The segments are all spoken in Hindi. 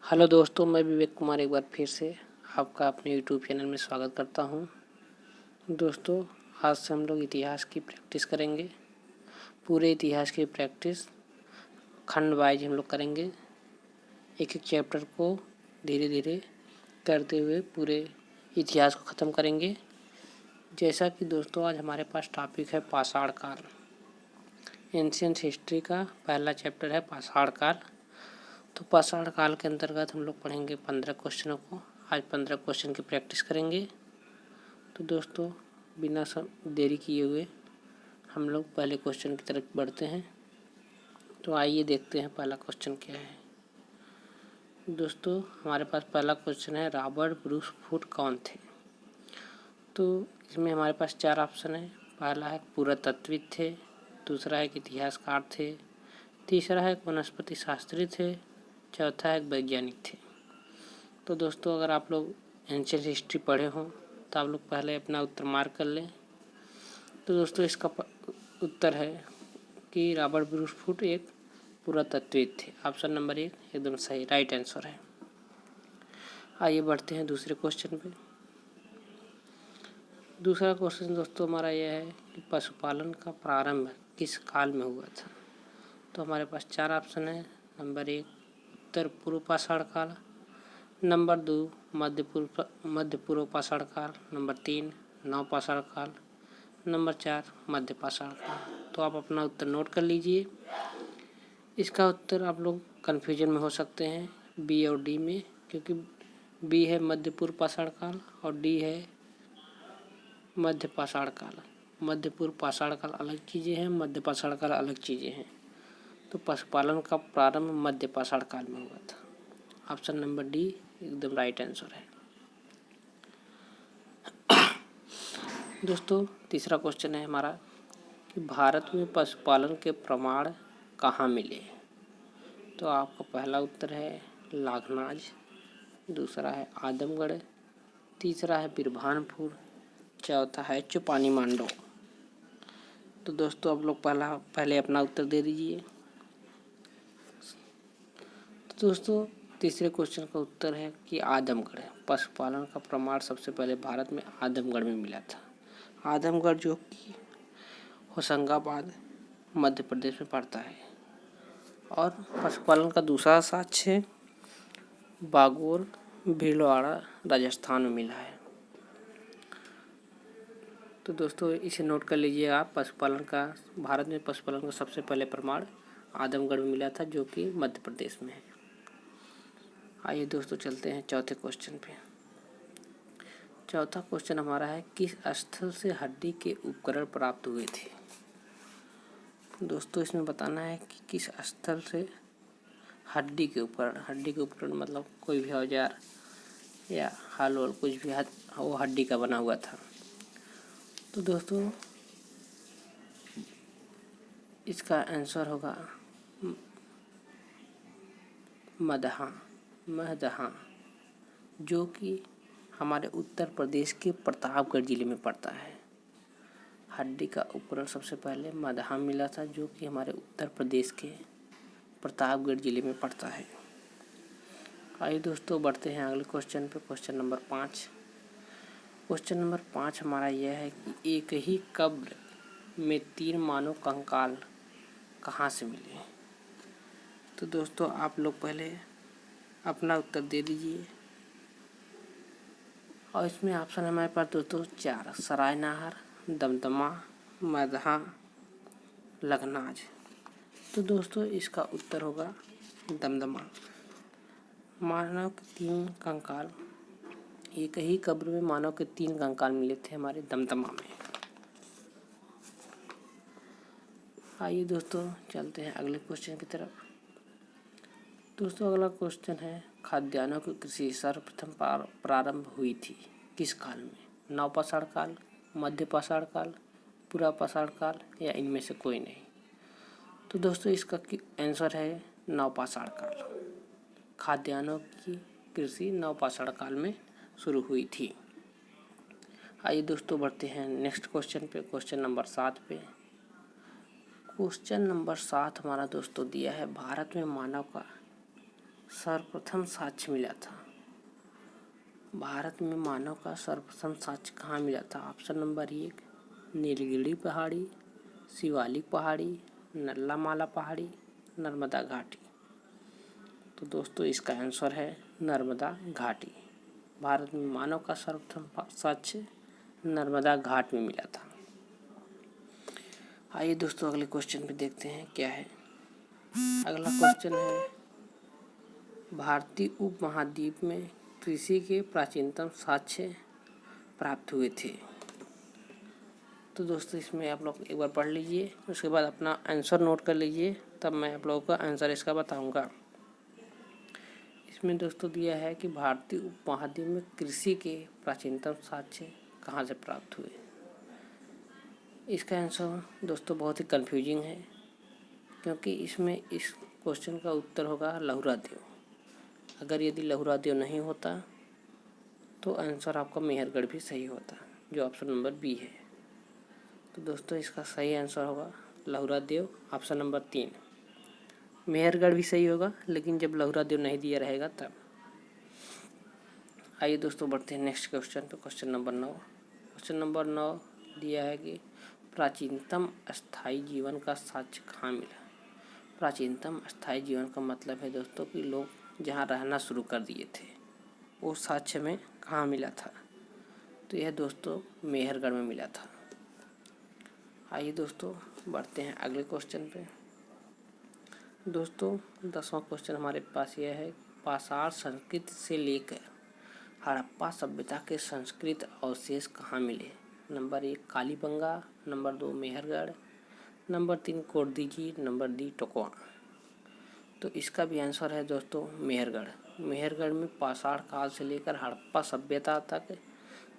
हेलो दोस्तों, मैं विवेक कुमार एक बार फिर से आपका अपने यूट्यूब चैनल में स्वागत करता हूं। दोस्तों, आज से हम लोग इतिहास की प्रैक्टिस करेंगे। पूरे इतिहास की प्रैक्टिस खंड वाइज हम लोग करेंगे। एक एक चैप्टर को धीरे धीरे करते हुए पूरे इतिहास को ख़त्म करेंगे। जैसा कि दोस्तों आज हमारे पास टॉपिक है पाषाण काल। एंशिएंट हिस्ट्री का पहला चैप्टर है पाषाण काल। तो पाषाण काल के अंतर्गत हम लोग पढ़ेंगे 15 क्वेश्चनों को। आज 15 क्वेश्चन की प्रैक्टिस करेंगे। तो दोस्तों, बिना देरी किए हुए हम लोग पहले क्वेश्चन की तरफ बढ़ते हैं। तो आइए देखते हैं पहला क्वेश्चन क्या है। दोस्तों, हमारे पास पहला क्वेश्चन है, रॉबर्ट ब्रूस फुट कौन थे। तो इसमें हमारे पास 4 ऑप्शन है। पहला है पुरातत्वविद थे, दूसरा है कि इतिहासकार थे, तीसरा है वनस्पति शास्त्री थे, चौथा एक वैज्ञानिक थे। तो दोस्तों, अगर आप लोग एंशिएंट हिस्ट्री पढ़े हों तो आप लोग पहले अपना उत्तर मार्क कर लें। तो दोस्तों, इसका उत्तर है कि रॉबर्ट ब्रूस फुट एक पुरातत्वविद थे। ऑप्शन नंबर 1 एकदम सही, राइट आंसर है। आइए बढ़ते हैं दूसरे क्वेश्चन पे। दूसरा क्वेश्चन दोस्तों हमारा यह है कि पशुपालन का प्रारंभ किस काल में हुआ था। तो हमारे पास 4 ऑप्शन है। नंबर 1 उत्तर पूर्व पाषाण काल, नंबर 2 मध्य पूर्व पाषाण काल, नंबर 3 नव पाषाण काल, नंबर 4 मध्य पाषाण काल। तो आप अपना उत्तर नोट कर लीजिए। इसका उत्तर आप लोग कन्फ्यूजन में हो सकते हैं बी और डी में, क्योंकि बी है मध्य पूर्व पाषाण काल और डी है मध्य पाषाण काल। मध्य पूर्व पाषाण काल अलग चीज़ें हैं, मध्य पाषाण काल अलग चीज़ें हैं। तो पशुपालन का प्रारंभ मध्य पाषाण काल में हुआ था। ऑप्शन नंबर डी एकदम राइट आंसर है। दोस्तों, तीसरा क्वेश्चन है हमारा कि भारत में पशुपालन के प्रमाण कहाँ मिले। तो आपका पहला उत्तर है लाखनाज, दूसरा है आदमगढ़, तीसरा है बिरभानपुर, चौथा है चुपानी मांडो। तो दोस्तों, आप लोग पहले अपना उत्तर दे दीजिए। तो दोस्तों, तीसरे क्वेश्चन का उत्तर है कि आदमगढ़। पशुपालन का प्रमाण सबसे पहले भारत में आदमगढ़ में मिला था। आदमगढ़ जो कि होशंगाबाद मध्य प्रदेश में पड़ता है। और पशुपालन का दूसरा साक्ष्य बागोर भीलवाड़ा राजस्थान में मिला है। तो दोस्तों, इसे नोट कर लीजिए आप। भारत में पशुपालन का सबसे पहले प्रमाण आदमगढ़ में मिला था, जो कि मध्य प्रदेश में है। आइए दोस्तों, चलते हैं चौथे क्वेश्चन पे। चौथा क्वेश्चन हमारा है, किस स्थल से हड्डी के उपकरण प्राप्त हुए थे। दोस्तों, इसमें बताना है कि किस स्थल से हड्डी के उपकरण मतलब कोई भी औजार या हल वल कुछ भी वो हड्डी का बना हुआ था। तो दोस्तों, इसका आंसर होगा महदहा, जो कि हमारे उत्तर प्रदेश के प्रतापगढ़ जिले में पड़ता है। हड्डी का उपकरण सबसे पहले मदहा मिला था, जो कि हमारे उत्तर प्रदेश के प्रतापगढ़ जिले में पड़ता है। आइए दोस्तों, बढ़ते हैं अगले क्वेश्चन पे। Question number 5। क्वेश्चन नंबर 5 हमारा यह है कि एक ही कब्र में 3 मानव कंकाल कहाँ से मिले। तो दोस्तों, आप लोग पहले अपना उत्तर दे दीजिए। और इसमें ऑप्शन है हमारे पास दोस्तों 4, सरायनाहर, दमदमा, मदहा, लखनाज। तो दोस्तों, इसका उत्तर होगा दमदमा। मानव के 3 कंकाल, एक ही कब्र में मानव के 3 कंकाल मिले थे हमारे दमदमा में। आइए दोस्तों, चलते हैं अगले क्वेश्चन की तरफ। दोस्तों, अगला क्वेश्चन है, खाद्यान्नों की कृषि सर्वप्रथम प्रारंभ हुई थी किस काल में। नव पाषाण काल, मध्य पाषाण काल, पूर्व पाषाण काल या इनमें से कोई नहीं। तो दोस्तों, इसका आंसर है नव पाषाण काल। खाद्यान्नों की कृषि नव पाषाण काल में शुरू हुई थी। आइए दोस्तों, बढ़ते हैं नेक्स्ट क्वेश्चन पे। क्वेश्चन नंबर 7 पे। क्वेश्चन नंबर 7 हमारा दोस्तों दिया है, भारत में मानव का सर्वप्रथम साक्ष्य मिला था? भारत में मानव का सर्वप्रथम साक्ष्य कहाँ मिला था? ऑप्शन नंबर 1 नीलगिरी पहाड़ी, शिवालिक पहाड़ी, नल्लामाला पहाड़ी, नर्मदा घाटी। तो दोस्तों इसका आंसर है नर्मदा घाटी। भारत में मानव का सर्वप्रथम साक्ष्य नर्मदा घाट में मिला था। आइए दोस्तों अगले क्वेश्चन पे देखते हैं क्या है। अगला क्वेश्चन है भारतीय उपमहाद्वीप में कृषि के प्राचीनतम साक्ष्य प्राप्त हुए थे। तो दोस्तों इसमें आप लोग एक बार पढ़ लीजिए, उसके बाद अपना आंसर नोट कर लीजिए, तब मैं आप लोगों का आंसर इसका बताऊंगा। इसमें दोस्तों दिया है कि भारतीय उपमहाद्वीप में कृषि के प्राचीनतम साक्ष्य कहाँ से प्राप्त हुए। इसका आंसर दोस्तों बहुत ही कंफ्यूजिंग है, क्योंकि इसमें इस क्वेश्चन का उत्तर होगा लहुरा देव। अगर यदि लहुरा देव नहीं होता तो आंसर आपका मेहरगढ़ भी सही होता, जो ऑप्शन नंबर बी है। तो दोस्तों इसका सही आंसर होगा लहुरा देव, ऑप्शन नंबर 3। मेहरगढ़ भी सही होगा, लेकिन जब लहुरा देव नहीं दिया रहेगा तब। आइए दोस्तों बढ़ते हैं नेक्स्ट क्वेश्चन पे। Question number 9। क्वेश्चन नंबर 9 दिया है कि प्राचीनतम अस्थायी जीवन का साक्ष्य कहाँ मिला। प्राचीनतम अस्थायी जीवन का मतलब है दोस्तों कि लोग जहाँ रहना शुरू कर दिए थे, वो साक्ष्य में कहाँ मिला था। तो यह दोस्तों मेहरगढ़ में मिला था। आइए दोस्तों बढ़ते हैं अगले क्वेश्चन पे। दोस्तों 10वां क्वेश्चन हमारे पास यह है, पाषाण संस्कृति से लेकर हड़प्पा सभ्यता के संस्कृत अवशेष कहाँ मिले। Number 1 Kalibanga, number 2 Mehrgarh, number 3 Kotdiji, number D Tokwa. तो इसका भी आंसर है दोस्तों मेहरगढ़। मेहरगढ़ में पाषाण काल से लेकर हड़प्पा सभ्यता तक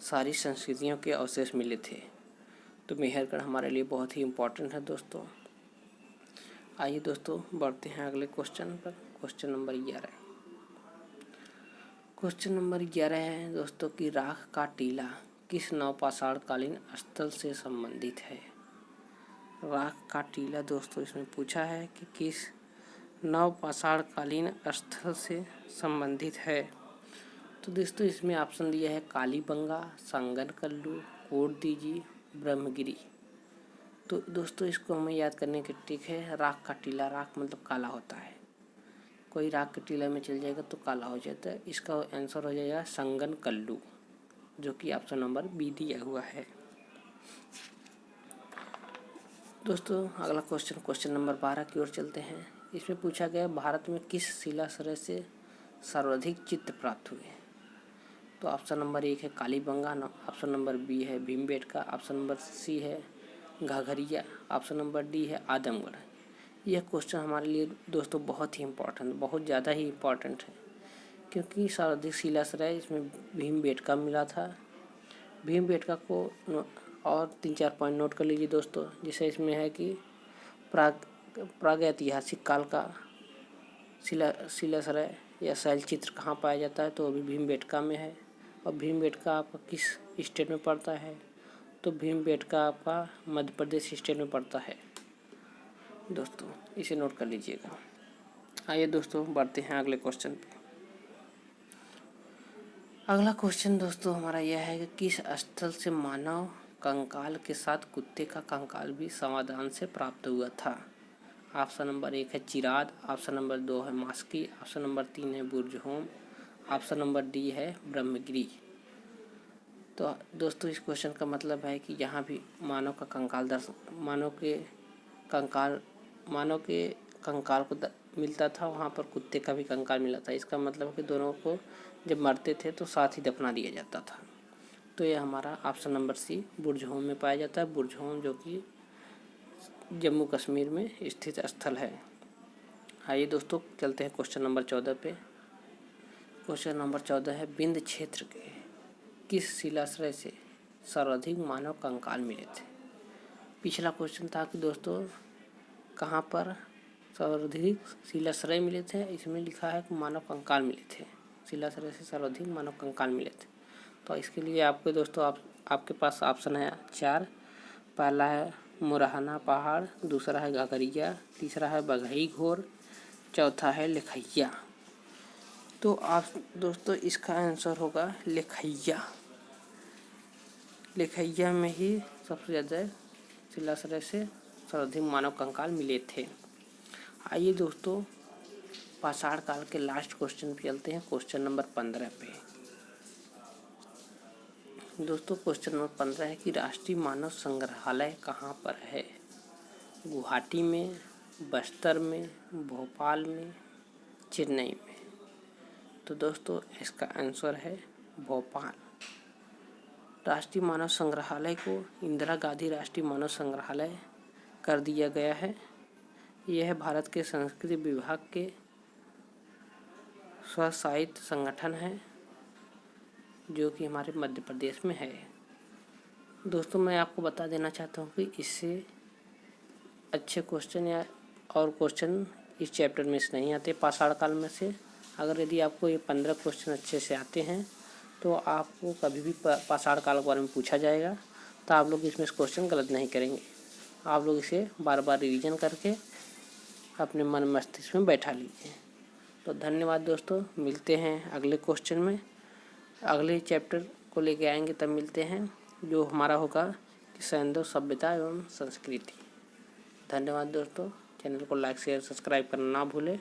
सारी संस्कृतियों के अवशेष मिले थे। तो मेहरगढ़ हमारे लिए बहुत ही इम्पोर्टेंट है दोस्तों। आइए दोस्तों बढ़ते हैं अगले क्वेश्चन पर। Question number 11। क्वेश्चन नंबर 11 है दोस्तों कि राख का टीला किस नवपाषाण कालीन स्थल से संबंधित है। राख का टीला दोस्तों इसमें पूछा है कि किस नवपाषाण कालीन स्थल से संबंधित है। तो दोस्तों इसमें ऑप्शन दिया है कालीबंगा, संगनकल्लू, कोरदीजी, ब्रह्मगिरी। तो दोस्तों इसको हमें याद करने की ट्रिक है राख का टीला। राख मतलब काला होता है, कोई राख के टीला में चल जाएगा तो काला हो जाता है। इसका आंसर हो जाएगा संगनकल्लू, जो कि ऑप्शन नंबर बी दिया हुआ है। दोस्तों अगला क्वेश्चन, क्वेश्चन नंबर 12 की ओर चलते हैं। इसमें पूछा गया भारत में किस शिलाश्रय से सर्वाधिक चित्र प्राप्त हुए। तो ऑप्शन नंबर 1 है कालीबंगा, ऑप्शन नंबर बी है भीमबेटका, ऑप्शन नंबर सी है घाघरिया, ऑप्शन नंबर डी है आदमगढ़। यह क्वेश्चन हमारे लिए दोस्तों बहुत ही इम्पोर्टेंट, बहुत ज़्यादा ही इम्पोर्टेंट है, क्योंकि सर्वाधिक शिलाश्रय इसमें भीमबेटका मिला था। भीमबेटका को और 3-4 पॉइंट नोट कर लीजिए दोस्तों। जैसे इसमें है कि प्राग ऐतिहासिक काल का शिलाश्रय या शैल चित्र कहाँ पाया जाता है, तो अभी भीमबेटका में है। और भीमबेटका आपका किस स्टेट में पड़ता है, तो भीमबेटका आपका मध्य प्रदेश स्टेट में पड़ता है दोस्तों, इसे नोट कर लीजिएगा। आइए दोस्तों बढ़ते हैं अगले क्वेश्चन पे। अगला क्वेश्चन दोस्तों हमारा यह है कि किस स्थल से मानव कंकाल के साथ कुत्ते का कंकाल भी समाधान से प्राप्त हुआ था। ऑप्शन नंबर 1 है चिराद, ऑप्शन नंबर 2 है मास्की, ऑप्शन नंबर 3 है बुर्जहोम, ऑप्शन नंबर डी है ब्रह्मगिरी। तो दोस्तों इस क्वेश्चन का मतलब है कि यहाँ भी मानव का कंकाल मानव के कंकाल को मिलता था, वहाँ पर कुत्ते का भी कंकाल मिला था। इसका मतलब है कि दोनों को जब मरते थे तो साथ ही दफना दिया जाता था। तो ये हमारा ऑप्शन नंबर सी बुर्जहोम में पाया जाता है। बुर्जहोम जो कि जम्मू कश्मीर में स्थित स्थल है। आइए दोस्तों चलते हैं क्वेश्चन नंबर 14 पे। क्वेश्चन नंबर 14 है विंध्य क्षेत्र के किस शिलाश्रय से सर्वाधिक मानव कंकाल मिले थे। पिछला क्वेश्चन था कि दोस्तों कहाँ पर सर्वाधिक शिलाश्रय मिले थे, इसमें लिखा है कि मानव कंकाल मिले थे। शिलाश्रय से सर्वाधिक मानव कंकाल मिले थे। तो इसके लिए आपके दोस्तों आपके पास ऑप्शन है 4। पहला है मुरहाना पहाड़, दूसरा है घाघरिया, तीसरा है बघई घोर, चौथा है लखैया। तो आप दोस्तों इसका आंसर होगा लेखैया। लेखैया में ही सबसे ज़्यादा शिलाश्रय से सर्वाधिक मानव कंकाल मिले थे। आइए दोस्तों पाषाण काल के लास्ट क्वेश्चन पे चलते हैं, क्वेश्चन नंबर 15 पे। दोस्तों क्वेश्चन नंबर 15 है कि राष्ट्रीय मानव संग्रहालय कहाँ पर है? गुवाहाटी में, बस्तर में, भोपाल में, चेन्नई में। तो दोस्तों इसका आंसर है भोपाल। राष्ट्रीय मानव संग्रहालय को इंदिरा गांधी राष्ट्रीय मानव संग्रहालय कर दिया गया है। यह भारत के संस्कृति विभाग के स्वशासित संगठन है जो कि हमारे मध्य प्रदेश में है। दोस्तों मैं आपको बता देना चाहता हूँ कि इससे अच्छे क्वेश्चन या और क्वेश्चन इस चैप्टर में से नहीं आते पाषाण काल में से। अगर यदि आपको ये 15 क्वेश्चन अच्छे से आते हैं तो आपको कभी भी पाषाण काल के बारे में पूछा जाएगा तो आप लोग इसमें क्वेश्चन गलत नहीं करेंगे। आप लोग इसे बार बार रिवीजन करके अपने मन मस्तिष्क में बैठा लीजिए। तो धन्यवाद दोस्तों, मिलते हैं अगले क्वेश्चन में। अगले चैप्टर को लेके आएंगे तब मिलते हैं, जो हमारा होगा कि सैंधव सभ्यता एवं संस्कृति। धन्यवाद दोस्तों, चैनल को लाइक शेयर सब्सक्राइब करना ना भूलें।